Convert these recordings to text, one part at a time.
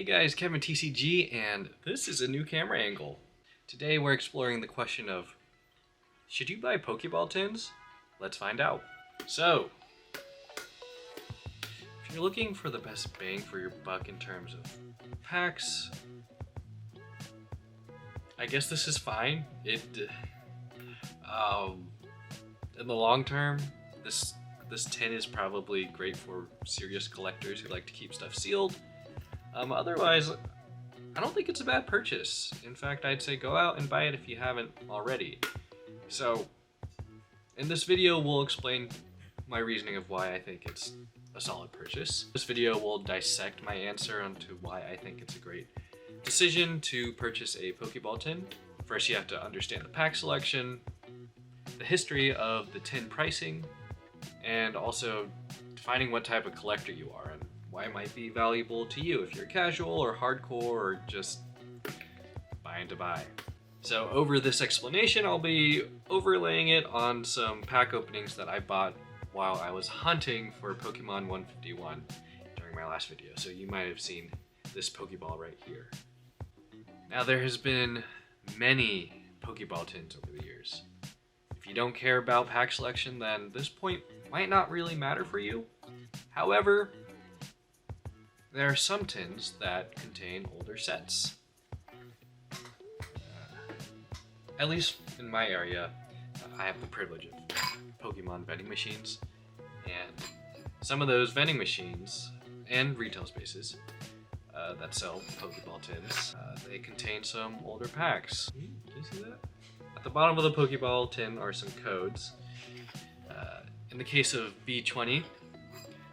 Hey guys, KebinTCG, and this is a new camera angle. Today we're exploring the question of, should you buy Pokéball tins? Let's find out. So, if you're looking for the best bang for your buck in terms of packs, I guess this is fine. In the long term, this tin is probably great for serious collectors who like to keep stuff sealed. Otherwise, I don't think it's a bad purchase. In fact, I'd say go out and buy it if you haven't already. So, in this video, we'll explain my reasoning of why I think it's a solid purchase. This video will dissect my answer onto why I think it's a great decision to purchase a Pokéball tin. First, you have to understand the pack selection, the history of the tin pricing, and also defining what type of collector you are and why it might be valuable to you if you're casual or hardcore or just buying to buy. So over this explanation, I'll be overlaying it on some pack openings that I bought while I was hunting for Pokemon 151 during my last video. So you might have seen this Pokeball right here. Now there has been many Pokeball tins over the years. If you don't care about pack selection, then this point might not really matter for you. However, there are some tins that contain older sets. At least in my area, I have the privilege of Pokemon vending machines, and some of those vending machines and retail spaces that sell Pokeball tins, they contain some older packs. Can you see that? At the bottom of the Pokeball tin are some codes. In the case of B20,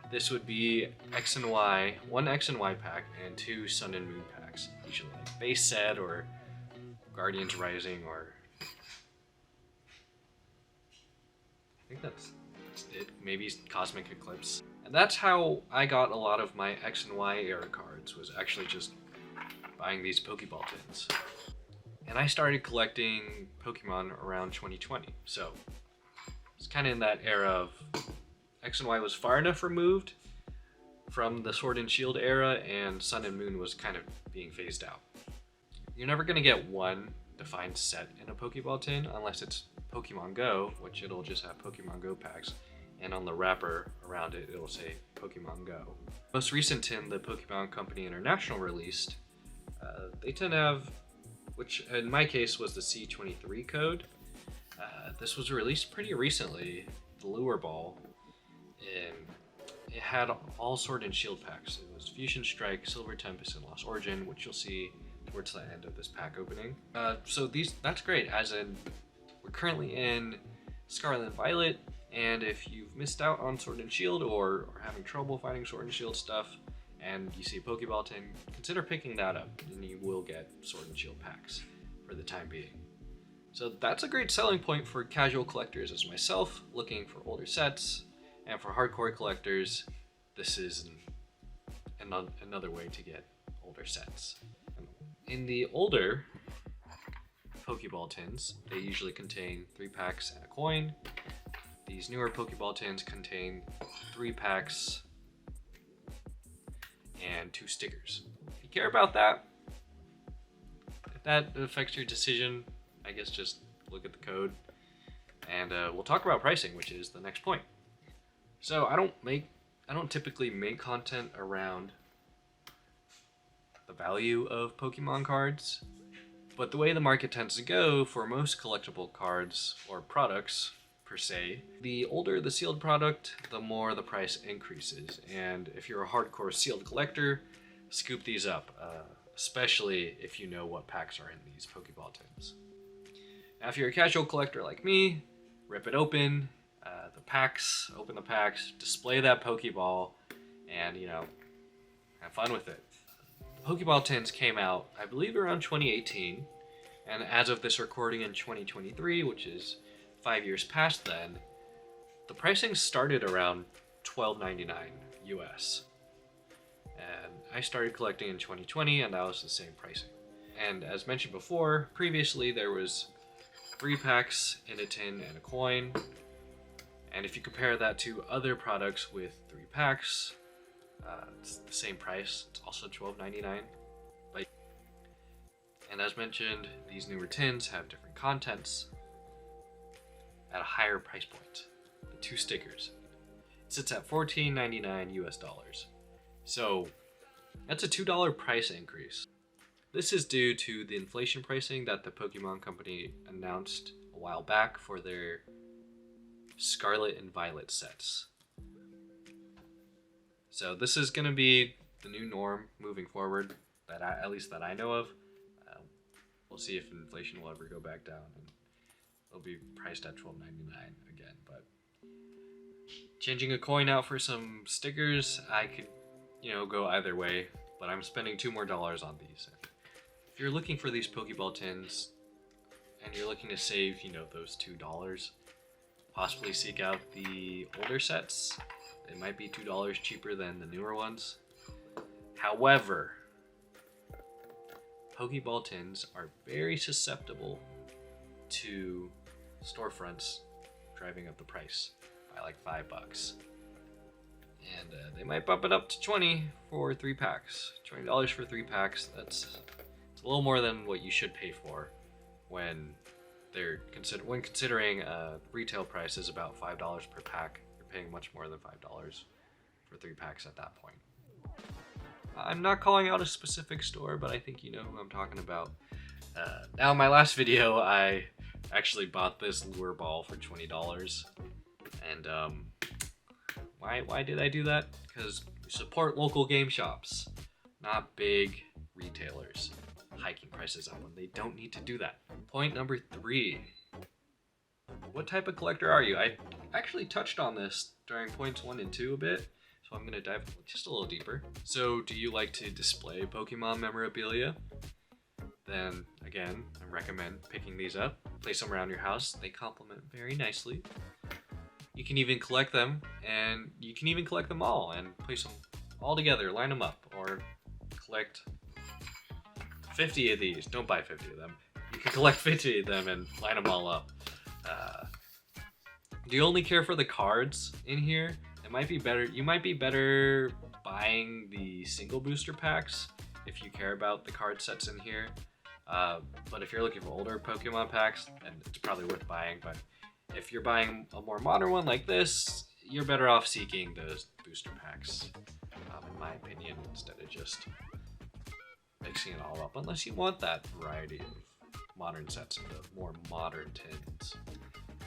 this would be X and Y, one X and Y pack and two Sun and Moon packs, usually like base set or Guardians Rising, or I think that's it, maybe Cosmic Eclipse. And that's how I got a lot of my X and Y era cards, was actually just buying these Pokeball tins. And I started collecting Pokemon around 2020, so it's kind of in that era of X and Y was far enough removed from the Sword and Shield era, and Sun and Moon was kind of being phased out. You're never going to get one defined set in a Pokeball tin unless it's Pokemon Go, which it'll just have Pokemon Go packs, and on the wrapper around it, it'll say Pokemon Go. Most recent tin the Pokemon Company International released, they tend to have, which in my case was the C23 code. This was released pretty recently, the Lure Ball, and it had all Sword and Shield packs. It was Fusion Strike, Silver Tempest, and Lost Origin, which you'll see towards the end of this pack opening. So that's great, as in we're currently in Scarlet and Violet, and if you've missed out on Sword and Shield or are having trouble finding Sword and Shield stuff and you see a Pokeball tin, consider picking that up and you will get Sword and Shield packs for the time being. So that's a great selling point for casual collectors as myself looking for older sets, and for hardcore collectors, this is another way to get older sets. In the older Pokeball tins, they usually contain 3 packs and a coin. These newer Pokeball tins contain 3 packs and 2 stickers. If you care about that, if that affects your decision, I guess just look at the code, and we'll talk about pricing, which is the next point. So I don't typically make content around the value of Pokemon cards, but the way the market tends to go for most collectible cards or products per se, the older the sealed product, the more the price increases. And if you're a hardcore sealed collector, scoop these up, especially if you know what packs are in these Pokeball tins. Now, if you're a casual collector like me, rip it open, open the packs, display that Pokeball, and, have fun with it. The Pokeball tins came out, I believe, around 2018, and as of this recording in 2023, which is 5 years past then, the pricing started around $12.99 US. And I started collecting in 2020, and that was the same pricing. And as mentioned before, previously there was 3 packs in a tin and a coin. And if you compare that to other products with 3 packs, It's the same price. It's also $12.99. And as mentioned, these newer tins have different contents at a higher price point. The 2 stickers. It sits at $14.99 US dollars. So that's a $2 price increase. This is due to the inflation pricing that the Pokemon Company announced a while back for their Scarlet and Violet sets. So this is going to be the new norm moving forward, at least that I know of. We'll see if inflation will ever go back down, and it'll be priced at $12.99 again. But changing a coin out for some stickers, I could, go either way. But I'm spending $2 more on these. If you're looking for these Pokeball tins, and you're looking to save, those $2, possibly seek out the older sets. They might be $2 cheaper than the newer ones. However, Pokeball tins are very susceptible to storefronts driving up the price by like $5. And they might bump it up to $20 for 3 packs. $20 for 3 packs, it's a little more than what you should pay for when considering retail price is about $5 per pack. You're paying much more than $5 for 3 packs at that point. I'm not calling out a specific store, but I think you know who I'm talking about. Now, in my last video, I actually bought this lure ball for $20. And why did I do that? Because we support local game shops, not big retailers hiking prices up when they don't need to do that. Point number 3. What type of collector are you? I actually touched on this during points 1 and 2 a bit. So I'm going to dive just a little deeper. So do you like to display Pokemon memorabilia? Then again, I recommend picking these up. Place them around your house. They complement very nicely. You can even collect them, and you can even collect them all and place them all together, line them up, or collect 50 of these. Don't buy 50 of them. You can collect 50 of them and line them all up. Do you only care for the cards in here? It might be better. You might be better buying the single booster packs if you care about the card sets in here. But if you're looking for older Pokemon packs, then it's probably worth buying. But if you're buying a more modern one like this, you're better off seeking those booster packs, in my opinion, instead of just mixing it all up. Unless you want that variety of modern sets and the more modern tins.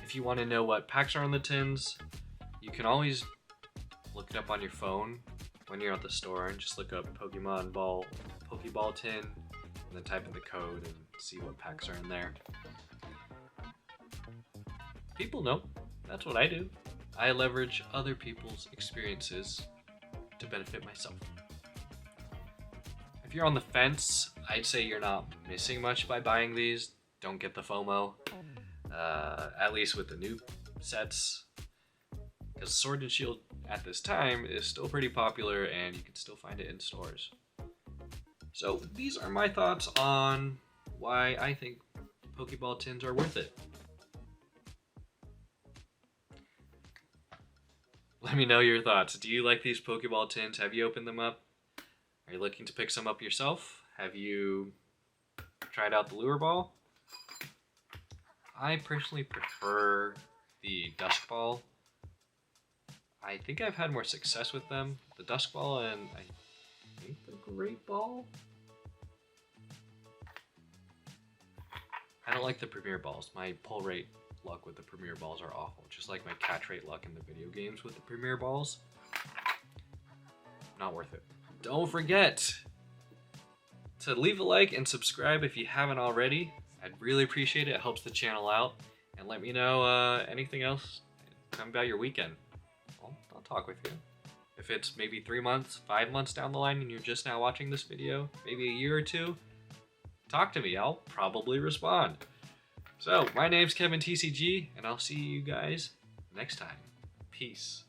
If you want to know what packs are on the tins, you can always look it up on your phone when you're at the store and just look up Pokeball tin and then type in the code and see what packs are in there. People know. That's what I do. I leverage other people's experiences to benefit myself. If you're on the fence, I'd say you're not missing much by buying these. Don't get the FOMO. At least with the new sets. Because Sword and Shield at this time is still pretty popular and you can still find it in stores. So these are my thoughts on why I think Pokeball tins are worth it. Let me know your thoughts. Do you like these Pokeball tins? Have you opened them up? Are you looking to pick some up yourself? Have you tried out the lure ball? I personally prefer the Dusk Ball. I think I've had more success with them. The Dusk Ball and I think the Great Ball? I don't like the Premier Balls. My pull rate luck with the Premier Balls are awful. Just like my catch rate luck in the video games with the Premier Balls. Not worth it. Don't forget to leave a like and subscribe if you haven't already. I'd really appreciate it. It helps the channel out. And let me know anything else about your weekend. I'll talk with you. If it's maybe 3 months, 5 months down the line and you're just now watching this video, maybe a year or two, talk to me. I'll probably respond. So, my name's KebinTCG, and I'll see you guys next time. Peace.